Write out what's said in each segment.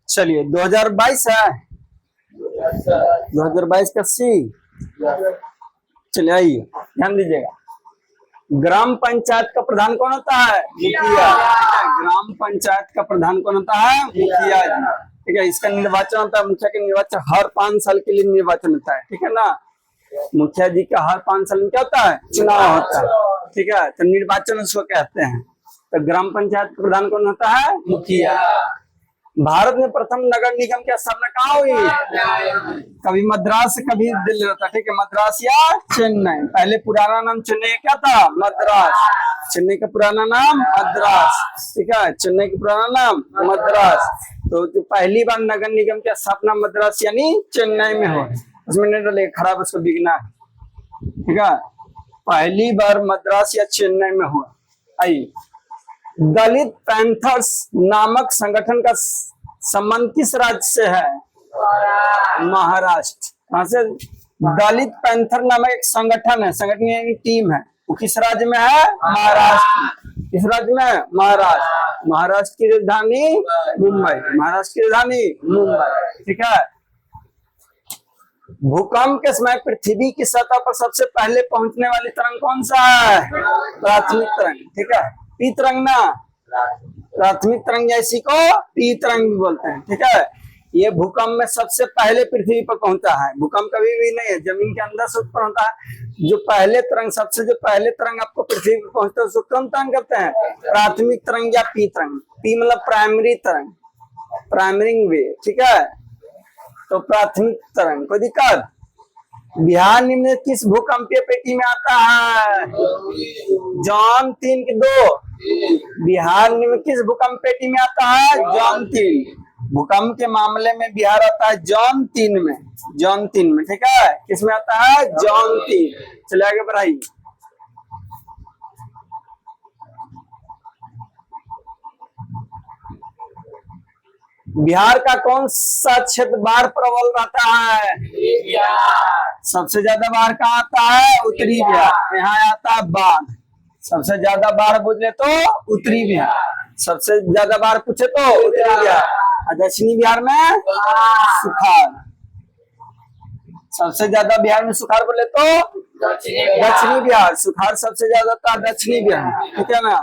चलिए 2022 है, 2022 का सी। चलिए आइए ध्यान दीजिएगा। ग्राम पंचायत का प्रधान कौन होता है? मुखिया। ग्राम पंचायत का प्रधान कौन होता है? मुखिया जी। ठीक है, इसका निर्वाचन होता है, मुखिया का निर्वाचन हर 5 साल के लिए निर्वाचन होता है। ठीक है ना, मुखिया जी का हर 5 साल में क्या होता है? चुनाव होता है। ठीक है, तो निर्वाचन उसको कहते हैं। तो ग्राम पंचायत का प्रधान कौन होता है? मुखिया। भारत में प्रथम नगर निगम की स्थापना कहाँ हुई? कभी मद्रास कभी दिल्ली होता। ठीक है, मद्रास या चेन्नई। पहले पुराना नाम चेन्नई क्या था? मद्रास। चेन्नई का पुराना नाम मद्रास। ठीक है, चेन्नई का पुराना नाम मद्रास। तो जो पहली बार नगर निगम की स्थापना मद्रास यानी चेन्नई में हो, उसमें नहीं डले खराब, उसको बिकना है। ठीक है, पहली बार मद्रास या चेन्नई में हुआ। आइए, दलित पैंथर्स नामक संगठन का संबंध किस राज्य से है? महाराष्ट्र। कहां से? दलित पैंथर नामक एक संगठन है, संगठन यानी टीम है, वो किस राज्य में है? महाराष्ट्र। किस राज्य में है? महाराष्ट्र। महाराष्ट्र की राजधानी मुंबई। महाराष्ट्र की राजधानी मुंबई। ठीक है, भूकंप के समय पृथ्वी की सतह पर सबसे पहले पहुंचने वाली तरंग कौन सा है? प्राथमिक तरंग। ठीक है, पी तरंग ना, प्राथमिक तरंग इसी को पी तरंग भी बोलते हैं। ठीक है, ये भूकंप में सबसे पहले पृथ्वी पर पहुंचा है। भूकंप कभी भी नहीं है जमीन के अंदर से उत्पन्न होता है। जो पहले तरंग, सबसे जो पहले तरंग आपको पृथ्वी पर पहुंचता है उसको कौन तरंग कहते हैं? प्राथमिक तरंग या पी तरंग। पी मतलब प्राइमरी तरंग, प्राइमरी वेव। ठीक है, तो प्राथमिक तरंग। कोई दिक्कत? बिहार निम्न किस भूकंपीय पेटी में आता है? जॉन 3 की 2। बिहार निम्न किस भूकंप पेटी में आता है? जॉन 3। भूकंप के मामले में बिहार आता है जॉन 3 में। जॉन 3 में। ठीक है, किस में आता है? जॉन 3। चले आगे बढ़ाइए। बिहार का कौन सा क्षेत्र बाढ़ प्रबल रहता है? सबसे ज्यादा बाढ़ कहाँ आता है? उत्तरी बिहार। यहाँ आता है बाढ़। सबसे ज्यादा बाढ़ पूछे तो उत्तरी बिहार, सबसे ज्यादा बाढ़ पूछे तो उत्तरी बिहार। दक्षिणी बिहार में सुखाड़। सबसे ज्यादा बिहार में सुखाड़ बोले तो दक्षिणी बिहार। सुखाड़ सबसे ज्यादा आता है दक्षिणी बिहार। ठीक है ना,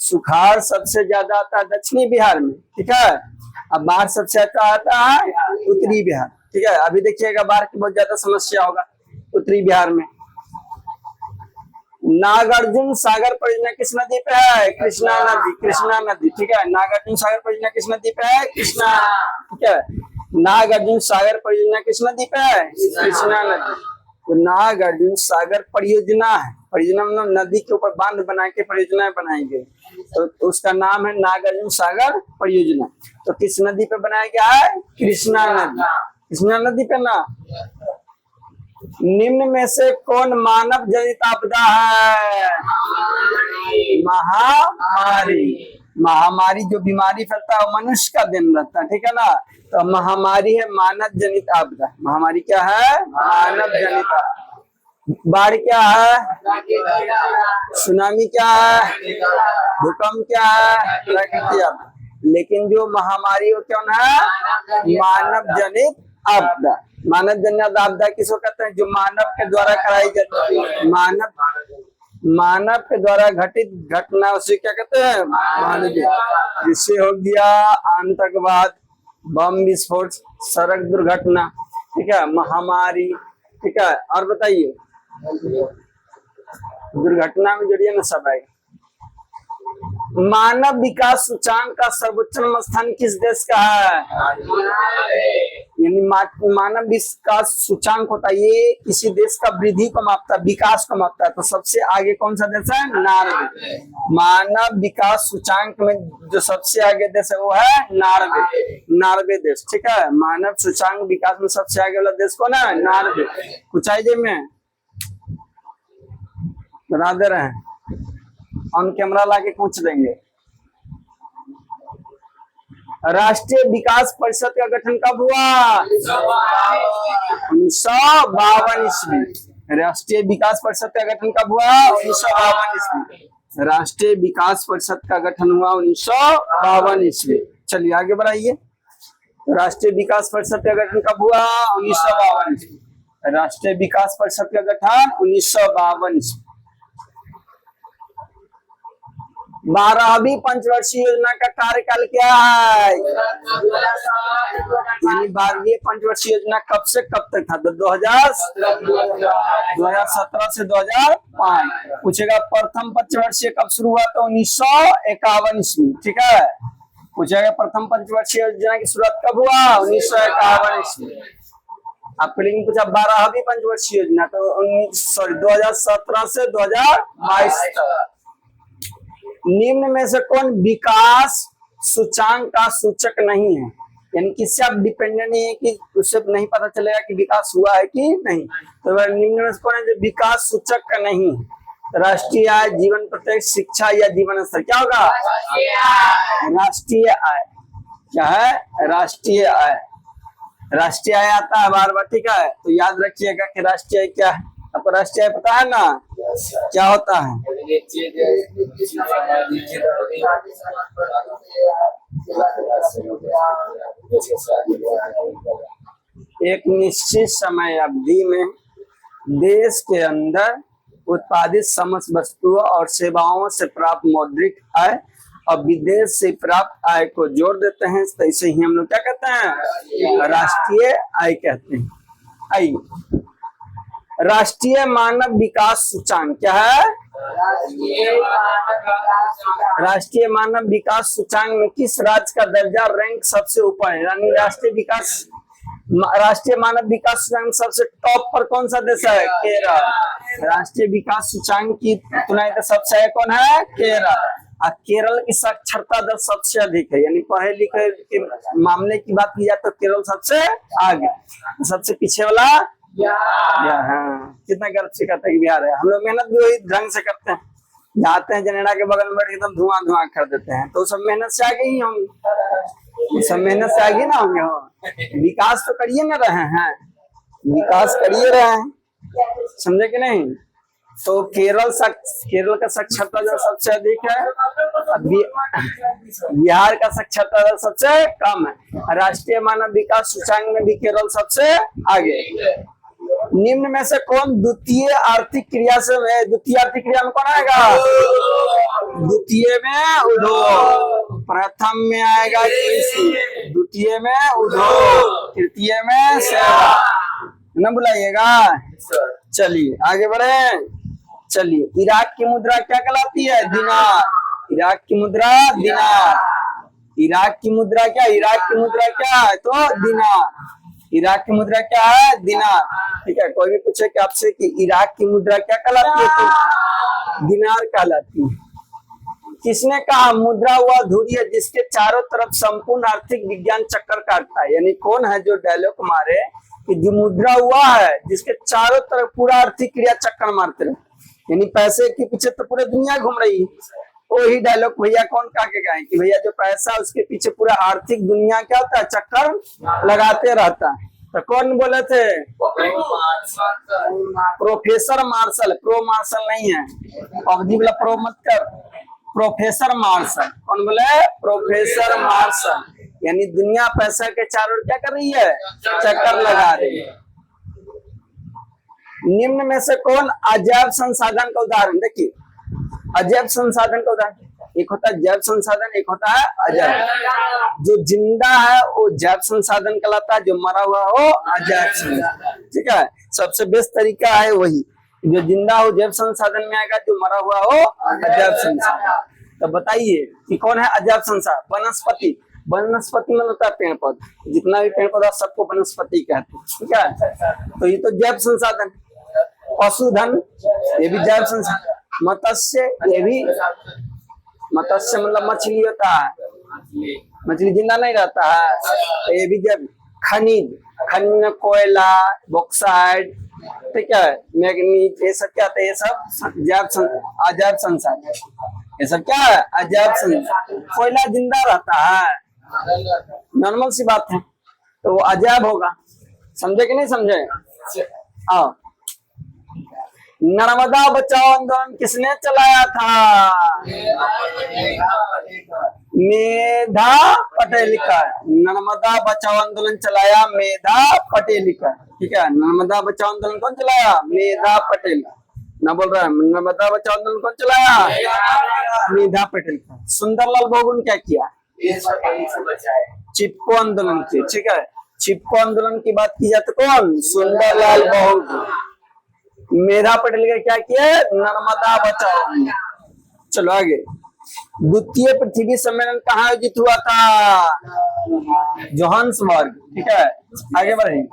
सुखाड़ सबसे ज्यादा आता है दक्षिणी बिहार में। ठीक है, अब बाढ़ सबसे अच्छा आता है उत्तरी बिहार। ठीक है, अभी देखिएगा बाढ़ की बहुत ज्यादा समस्या होगा उत्तरी बिहार में। नागार्जुन सागर परियोजना किस नदी पे है? कृष्णा नदी। कृष्णा नदी। ठीक है, नागार्जुन सागर परियोजना किस नदी पे है? कृष्णा। ठीक है, नागार्जुन सागर परियोजना किस नदी पे है? कृष्णा नदी। तो नागार्जुन सागर परियोजना है, परियोजना मतलब नदी के ऊपर बांध बना के परियोजनाएं बनाई गई, तो उसका नाम है नागार्जुन सागर परियोजना। तो किस नदी पे बनाया गया है? कृष्णा नदी। कृष्णा नदी पे ना। निम्न में से कौन मानव जनित आपदा है? महामारी। महामारी जो बीमारी फैलता है वो मनुष्य का दिन रहता है। ठीक है ना, तो महामारी है मानव जनित आपदा। महामारी क्या है? मानव जनित आपदा। बाढ़ क्या है? सुनामी क्या है? भूकंप क्या है? प्रकृति आपदा। लेकिन जो महामारी हो क्या है? मानव जनित आपदा। मानव जनित आपदा किसको कहते हैं? जो मानव के द्वारा कराई जाती है। मानव के द्वारा घटित घटना उसे क्या कहते हैं? मानव। जिससे हो गया आतंकवाद, बम विस्फोट, सड़क दुर्घटना। ठीक है, महामारी। ठीक है, और बताइए दुर्घटना में जुड़िए ना सब आएगा। मानव विकास सूचांक का सर्वोच्चतम स्थान किस देश का है? यानी मानव विकास सूचांक होता है, ये किसी देश का वृद्धि को मापता है, विकास को मापता है। तो सबसे आगे कौन सा देश है? नॉर्वे। मानव विकास सूचांक में जो सबसे आगे देश है वो है नॉर्वे। नॉर्वे देश। ठीक है, मानव सूचांक विकास में सबसे आगे वाला देश कौन है? नॉर्वे। कुछ आइए में बता दे रहे हैं, ऑन कैमरा लाके पूछ देंगे। राष्ट्रीय विकास परिषद का गठन कब हुआ? 1952 ईस्वी। राष्ट्रीय विकास परिषद का गठन कब हुआ? 1952 ईस्वी। राष्ट्रीय विकास परिषद का गठन हुआ 1952 ईस्वी। चलिए आगे बढ़ाइए। राष्ट्रीय विकास परिषद का गठन कब हुआ? 1952 ईस्वी। राष्ट्रीय विकास परिषद का गठन 1952 ईस्वी। 12वीं पंचवर्षीय योजना का कार्यकाल क्या है? यानी 12वीं पंचवर्षीय योजना कब से कब तक था? 2017 से 2005। पूछेगा प्रथम पंचवर्षीय कब शुरू हुआ? तो 1951 ईस्वी। ठीक है, पूछेगा प्रथम पंचवर्षीय योजना की शुरुआत कब हुआ? 1951 ईस्वी। आपके लिए पूछा 12वीं पंचवर्षीय योजना, तो 2017 से 2022 तक। निम्न में से कौन विकास सूचांक का सूचक नहीं है? यानी किससे आप डिपेंडेंट नहीं है कि उससे नहीं पता चलेगा कि विकास हुआ है कि नहीं। तो निम्न में से कौन है जो विकास सूचक का नहीं है? राष्ट्रीय आय, जीवन प्रत्यक्ष, शिक्षा या जीवन स्तर। क्या होगा? राष्ट्रीय आय। क्या है? राष्ट्रीय आय। राष्ट्रीय आय आता है बार बार। ठीक है, तो याद रखिएगा कि राष्ट्रीय आय क्या है। आपको राष्ट्रीय आय पता है ना क्या होता है? एक निश्चित समय अवधि में देश के अंदर उत्पादित समस्त वस्तुओं और सेवाओं से प्राप्त मौद्रिक आय और विदेश से प्राप्त आय को जोड़ देते हैं, तो इसे ही हम लोग क्या कहते हैं? राष्ट्रीय आय कहते हैं। आइए, राष्ट्रीय मानव विकास सूचांक क्या है? राष्ट्रीय मानव विकास सूचांक में किस राज्य का दर्जा रैंक सबसे ऊपर है? यानी राष्ट्रीय मानव विकास सूचांक सबसे टॉप पर कौन सा देश है? केरल। राष्ट्रीय विकास सूचांक की तुलना सबसे कौन है? केरल। केरल की साक्षरता दर सबसे अधिक है, यानी पढ़े लिखे के मामले की बात की जाए तो केरल सबसे आगे। सबसे पीछे वाला बिहार। हाँ, कितना गर्व से कहते हैं कि बिहार है। हम लोग मेहनत भी वही ढंग से करते हैं, जाते हैं जनरेटर के बगल में बैठ एकदम धुआं धुआं कर देते हैं, तो सब मेहनत से आगे ही होंगे। सब मेहनत से आगे ना होंगे। हो विकास तो करिए ना रहे हैं, विकास करिए रहे हैं, समझे कि नहीं? तो केरल का साक्षरता दर सबसे अधिक है, बिहार का साक्षरता दर सबसे कम है। राष्ट्रीय मानव विकास सूचांक में भी केरल सबसे आगे। निम्न में से कौन द्वितीय आर्थिक क्रिया से? द्वितीय आर्थिक क्रिया में कौन आएगा? द्वितीय में उद्योग, प्रथम में आएगा कृषि, द्वितीय में उद्योग, तृतीय में सेवा। न बुलाइएगा। चलिए आगे बढ़े। चलिए, इराक की मुद्रा क्या कहलाती है? दिनार। इराक की मुद्रा दिनार। इराक की मुद्रा क्या? इराक की मुद्रा क्या है? तो दिनार। इराक की मुद्रा क्या है? दिनार। ठीक है, कोई भी पूछे कि आपसे कि इराक की मुद्रा क्या कहलाती है, तो दिनार कहलाती है। किसने कहा मुद्रा वह धुरी है जिसके चारों तरफ संपूर्ण आर्थिक विज्ञान चक्कर काटता है? यानी कौन है जो डायलॉग मारे कि जो मुद्रा हुआ है जिसके चारों तरफ पूरा आर्थिक क्रिया चक्कर मारते रहे, यानी पैसे के पीछे तो पूरी दुनिया घूम रही। वही डायलॉग भैया कौन कहा के गए कि भैया जो पैसा उसके पीछे पूरा आर्थिक दुनिया क्या होता है? चक्कर लगाते रहता है। तो कौन बोले थे? Professor martial. प्रो मार्शल नहीं है, अवधि वाला प्रो मत कर, प्रोफेसर मार्शल। कौन बोले? Professor Marshall. यानी दुनिया पैसा के चारों क्या कर रही है? चक्कर लगा रही है। निम्न में से कौन अजैव संसाधन का उदाहरण? देखिए, अजैव संसाधन का उदाहरण एक होता है जैव संसाधन, एक होता है अजैव। जो जिंदा है वो जैव संसाधन कहलाता है, जो मरा हुआ हो अजैव संसाधन। ठीक है, सबसे बेस्ट तरीका है वही, जो जिंदा हो जैव संसाधन में आएगा, जो मरा हुआ हो अजैव संसाधन। तो बताइए कि कौन है अजैव संसाधन? वनस्पति। वनस्पति में होता है पेड़ पौधा, जितना भी पेड़ पौधा सबको वनस्पति कहते हैं। ठीक है, तो ये तो जैव संसाधन। पशुधन ये भी जैव संसाधन। मत्स्य ये भी, मत्स्य मतलब मछली होता है, मछली जिंदा नहीं रहता है, तो ये भी जैव। खनिज, खनिज में कोयला, बॉक्साइड, ठीक है, मैग्नीज, ये सब क्या है? ये सब अजैव संसाधन। ये सब क्या है? अजैव संसाधन। कोयला जिंदा रहता है, नॉर्मल सी बात है, तो वो अजैव होगा। समझे कि नहीं समझे? आओ, नर्मदा बचाओ आंदोलन किसने चलाया था? मेधा पटेल का। नर्मदा बचाओ आंदोलन चलाया मेधा पटेल का। ठीक है, नर्मदा बचाओ आंदोलन कौन चलाया? मेधा पटेल। ना बोल रहा है, नर्मदा बचाओ आंदोलन कौन चलाया? मेधा पटेल का। सुंदरलाल बहुगुण क्या किया? चिपको आंदोलन किया। ठीक है, चिपको आंदोलन की बात की जाए तो कौन? सुंदरलाल बहुगुण। मेधा पटेल का क्या किया? नर्मदा बचाओ। चलो आगे। द्वितीय पृथ्वी सम्मेलन कहाँ आयोजित हुआ था? जोहान्सबर्ग। ठीक है, आगे बढ़ेंगे।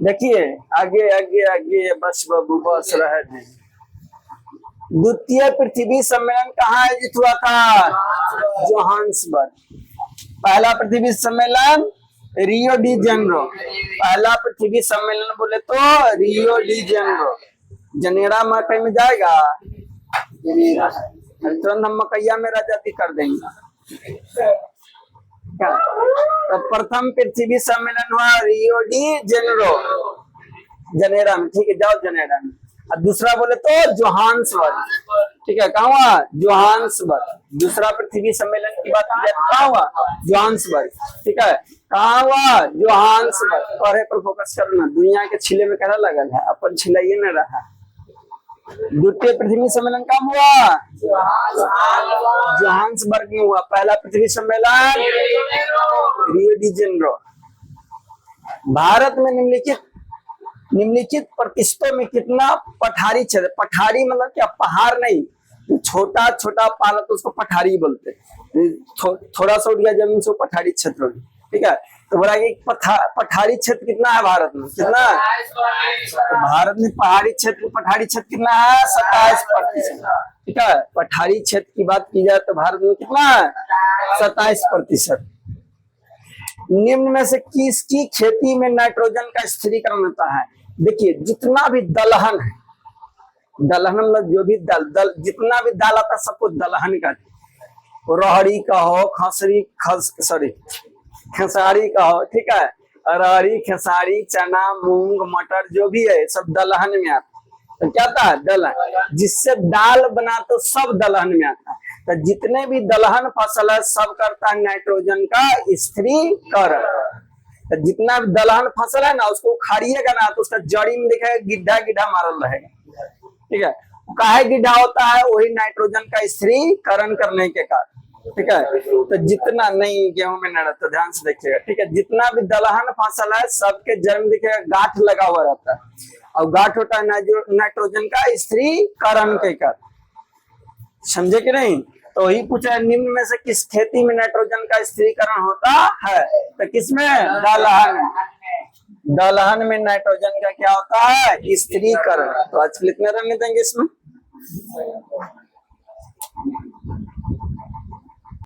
देखिए आगे आगे आगे, बस बाबू बस रहे थे। द्वितीय पृथ्वी सम्मेलन कहाँ आयोजित हुआ था? जोहान्सबर्ग। पहला पृथ्वी सम्मेलन रियो डी जेनेरो। पहला पृथ्वी सम्मेलन बोले तो रियो डी जेनेरो। जनेरा मकई में जाएगा, तुरंत हम मकैया में राजाती कर देंगे। तो प्रथम पृथ्वी सम्मेलन हुआ रियो डी जेनेरो, जनेरा में। ठीक है, जाओ जनेरा में। और दूसरा बोले तो जोहान्सबर्ग। ठीक है, कहाँ हुआ? जोहान्सबर्ग। दूसरा पृथ्वी सम्मेलन की बात की जाए कहाँ हुआ? जोहान्सबर्ग। ठीक है, कहाँ हुआ? जोहान्सबर्ग। पढ़े पर फोकस करो ना, दुनिया के छिले में कहना लगल है, अपन छिलाइए न रहा। द्वितीय पृथ्वी सम्मेलन कब हुआ? जोहान्सबर्ग में हुआ। पहला पृथ्वी सम्मेलन रियो डी जेनेरो। भारत में निम्नलिखित प्रतिष्ठों में कितना पठारी क्षेत्र? पठारी मतलब क्या? पहाड़ नहीं, छोटा छोटा पाला तो उसको पठारी बोलते। थोड़ा सा उठ गया जमीन से पठारी क्षेत्र। ठीक है, तो बोला कि पठारी क्षेत्र कितना है भारत में? कितना? तो भारत में पहाड़ी क्षेत्र, पठारी क्षेत्र कितना है? 27%। ठीक है, पठारी क्षेत्र की बात की जाए तो भारत में कितना है? 27%। निम्न में से किसकी खेती में नाइट्रोजन का स्थिरीकरण होता है? देखिए, जितना भी दलहन है, दलहन मतलब जो भी दल जितना भी दाल आता है सबको दलहन कहते। रहड़ी का हो, खेसारी का हो। ठीक है, अरहरी, खेसारी, चना, मूंग, मटर जो भी है सब दलहन में आता है। तो क्या था? दलहन। जिससे दाल बना तो सब दलहन में आता है। तो जितने भी दलहन फसल है सब करता है नाइट्रोजन का स्थिरीकरण। तो जितना भी दलहन फसल है ना उसको उखाड़िएगा ना तो उसका जड़ी में दिखेगा गिड्ढा गिड्ढा मारल रहेगा। ठीक है, काहे गिड्ढा होता है? वही नाइट्रोजन का स्थिरीकरण करने के कारण। ठीक है, तो जितना नहीं गेहूं में न रहता, ध्यान से देखिएगा। ठीक है, जितना भी दलहन फसल है सबके जड़ में देखिएगा गांठ लगा हुआ रहता है, और गांठ होता है नाइट्रोजन का स्थिरीकरण के कारण। समझे कि नहीं? तो वही पूछा, निम्न में से किस खेती में नाइट्रोजन का स्थिरीकरण होता है? तो किसमें? दलहन। दलहन में नाइट्रोजन का क्या होता है? स्थिरीकरण। तो आज इतने रहने देंगे इसमें।